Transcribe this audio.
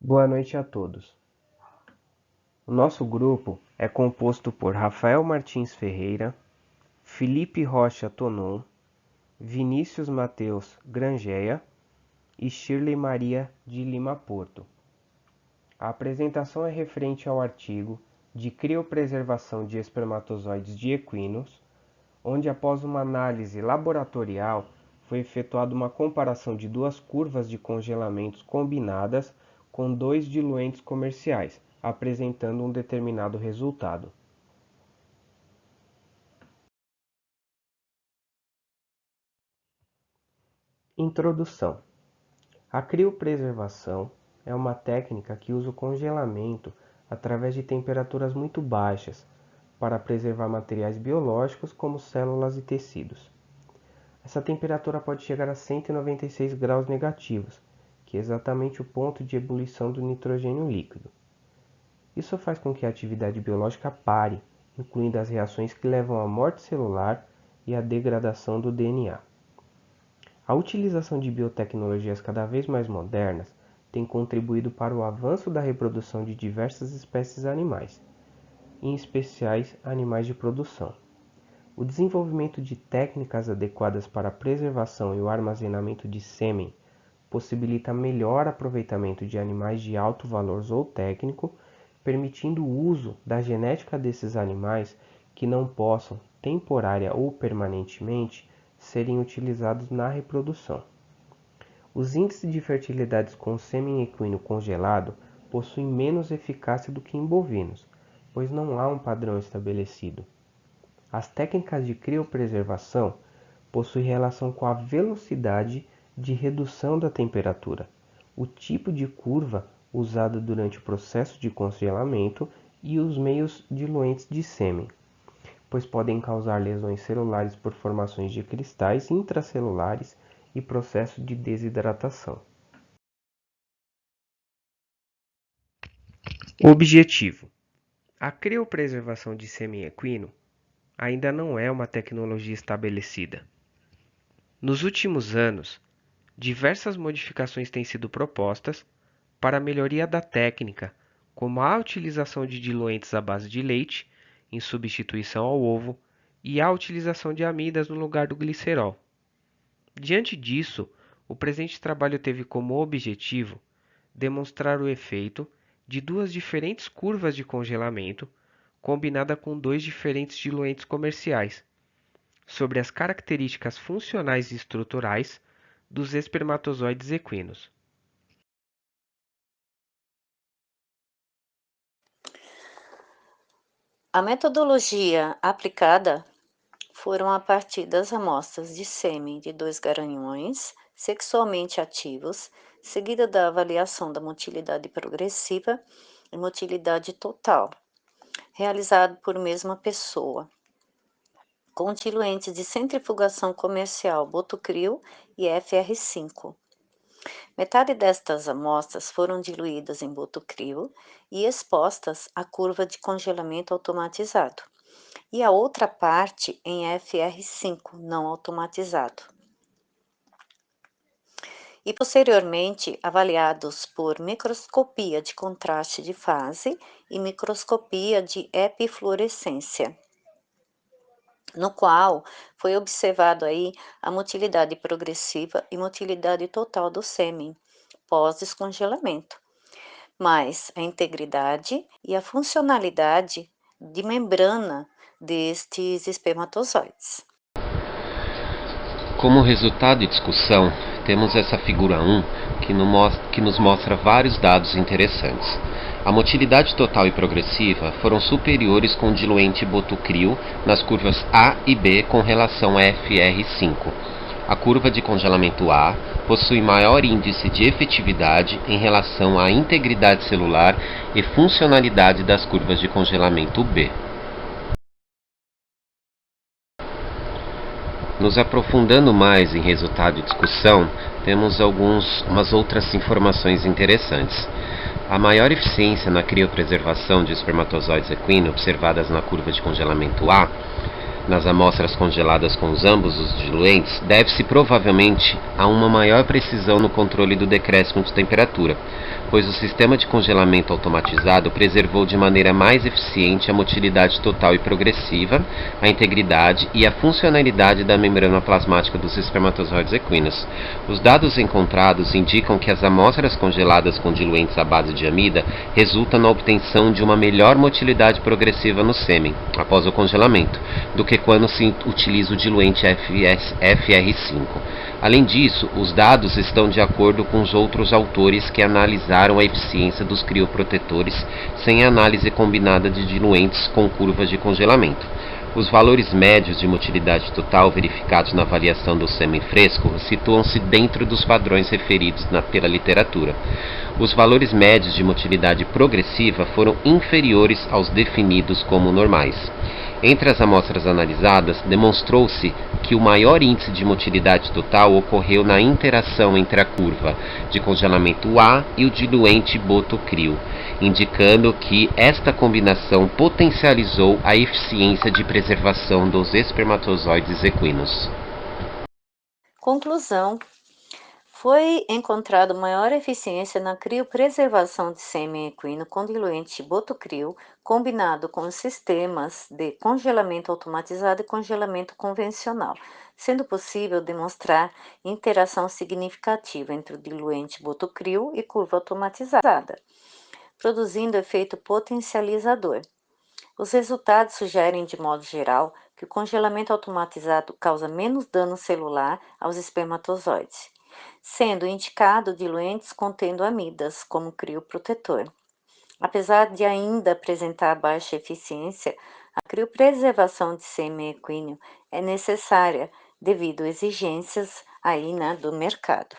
Boa noite a todos. O nosso grupo é composto por Rafael Martins Ferreira, Felipe Rocha Tonon, Vinícius Mateus Grangeia e Shirley Maria de Lima Porto. A apresentação é referente ao artigo de criopreservação de espermatozoides de equinos, onde após uma análise laboratorial foi efetuada uma comparação de duas curvas de congelamentos combinadas com dois diluentes comerciais, apresentando um determinado resultado. Introdução. A criopreservação é uma técnica que usa o congelamento através de temperaturas muito baixas para preservar materiais biológicos como células e tecidos. Essa temperatura pode chegar a 196 graus negativos, que é exatamente o ponto de ebulição do nitrogênio líquido. Isso faz com que a atividade biológica pare, incluindo as reações que levam à morte celular e à degradação do DNA. A utilização de biotecnologias cada vez mais modernas tem contribuído para o avanço da reprodução de diversas espécies animais, em especial animais de produção. O desenvolvimento de técnicas adequadas para a preservação e o armazenamento de sêmen possibilita melhor aproveitamento de animais de alto valor zootécnico, permitindo o uso da genética desses animais que não possam, temporária ou permanentemente, serem utilizados na reprodução. Os índices de fertilidade com sêmen equino congelado possuem menos eficácia do que em bovinos, pois não há um padrão estabelecido. As técnicas de criopreservação possuem relação com a velocidade de redução da temperatura, o tipo de curva usada durante o processo de congelamento e os meios diluentes de sêmen, pois podem causar lesões celulares por formações de cristais intracelulares e processo de desidratação. Objetivo: a criopreservação de sêmen equino ainda não é uma tecnologia estabelecida. Nos últimos anos, diversas modificações têm sido propostas para a melhoria da técnica, como a utilização de diluentes à base de leite, em substituição ao ovo, e a utilização de amidas no lugar do glicerol. Diante disso, o presente trabalho teve como objetivo demonstrar o efeito de duas diferentes curvas de congelamento, combinada com dois diferentes diluentes comerciais, sobre as características funcionais e estruturais dos espermatozoides equinos. A metodologia aplicada foram a partir das amostras de sêmen de 2 garanhões sexualmente ativos, seguida da avaliação da motilidade progressiva e motilidade total, realizado por mesma pessoa, com diluentes de centrifugação comercial Botocrio e FR5. Metade destas amostras foram diluídas em Botocrio e expostas à curva de congelamento automatizado, e a outra parte em FR5 não automatizado. E posteriormente avaliados por microscopia de contraste de fase e microscopia de epifluorescência, no qual foi observado aí a motilidade progressiva e motilidade total do sêmen pós-descongelamento, mas a integridade e a funcionalidade de membrana destes espermatozoides. Como resultado de discussão, temos essa figura 1 que nos mostra vários dados interessantes. A motilidade total e progressiva foram superiores com o diluente Botocrio nas curvas A e B com relação a FR5. A curva de congelamento A possui maior índice de efetividade em relação à integridade celular e funcionalidade das curvas de congelamento B. Nos aprofundando mais em resultado de discussão, temos umas outras informações interessantes. A maior eficiência na criopreservação de espermatozoides equinos observadas na curva de congelamento A nas amostras congeladas com ambos os diluentes deve-se provavelmente a uma maior precisão no controle do decréscimo de temperatura, pois o sistema de congelamento automatizado preservou de maneira mais eficiente a motilidade total e progressiva, a integridade e a funcionalidade da membrana plasmática dos espermatozoides equinos. Os dados encontrados indicam que as amostras congeladas com diluentes à base de amida resultam na obtenção de uma melhor motilidade progressiva no sêmen, após o congelamento, do que quando se utiliza o diluente FR5. Além disso, os dados estão de acordo com os outros autores que analisaram a eficiência dos crioprotetores sem análise combinada de diluentes com curvas de congelamento. Os valores médios de motilidade total verificados na avaliação do sêmen fresco situam-se dentro dos padrões referidos pela literatura. Os valores médios de motilidade progressiva foram inferiores aos definidos como normais. Entre as amostras analisadas, demonstrou-se que o maior índice de motilidade total ocorreu na interação entre a curva de congelamento A e o diluente Botocrio, indicando que esta combinação potencializou a eficiência de preservação dos espermatozoides equinos. Conclusão: foi encontrado maior eficiência na criopreservação de sêmen equino com diluente Botocrio, combinado com os sistemas de congelamento automatizado e congelamento convencional, sendo possível demonstrar interação significativa entre o diluente Botocrio e curva automatizada, produzindo efeito potencializador. Os resultados sugerem, de modo geral, que o congelamento automatizado causa menos dano celular aos espermatozoides, sendo indicado diluentes contendo amidas como crioprotetor. Apesar de ainda apresentar baixa eficiência, a criopreservação de sêmen equino é necessária devido a exigências do mercado.